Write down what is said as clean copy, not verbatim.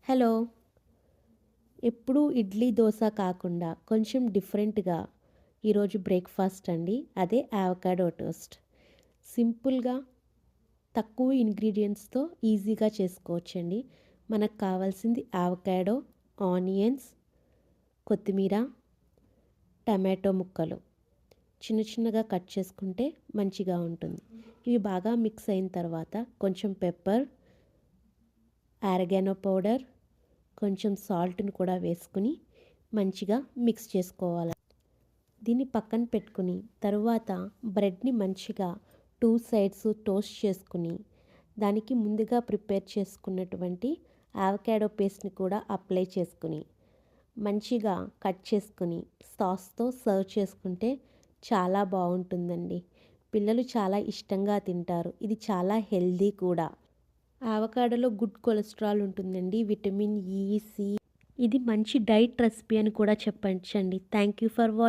Hello! ఎప్పుడూ ఇడ్లీ, దోస కాకుండా కొంచెం డిఫరెంట్‌గా ఈరోజు బ్రేక్‌ఫాస్ట్ అండి. అదే అవకాడో టోస్ట్. సింపుల్‌గా తక్కువ ఇంగ్రీడియెంట్స్‌తో ఈజీగా చేసుకోవచ్చండి. మనకు కావాల్సింది అవకాడో, ఆనియన్స్, కొత్తిమీర, టమాటో ముక్కలు. చిన్న చిన్నగా కట్ చేసుకుంటే మంచిగా ఉంటుంది. ఇవి బాగా మిక్స్ అయిన తర్వాత కొంచెం పెప్పర్, ఆరిగానో పౌడర్, కొంచెం సాల్ట్‌ని కూడా వేసుకుని మంచిగా మిక్స్ చేసుకోవాలి. దీన్ని పక్కన పెట్టుకుని తరువాత బ్రెడ్‌ని మంచిగా 2 సైడ్స్ టోస్ట్ చేసుకుని దానికి ముందుగా ప్రిపేర్ చేసుకున్నటువంటి అవకాడో పేస్ట్‌ని కూడా అప్లై చేసుకుని మంచిగా కట్ చేసుకుని సాస్‌తో సర్వ్ చేసుకుంటే చాలా బాగుంటుందండి. పిల్లలు చాలా ఇష్టంగా తింటారు. ఇది చాలా హెల్తీ కూడా. అవకాడోలో గుడ్ కొలెస్ట్రాల్ ఉంటుందండి. Vitamin E, C. ఇది మంచి డైట్ రెసిపీ అని కూడా చెప్పొచ్చండి. Thank you for watching.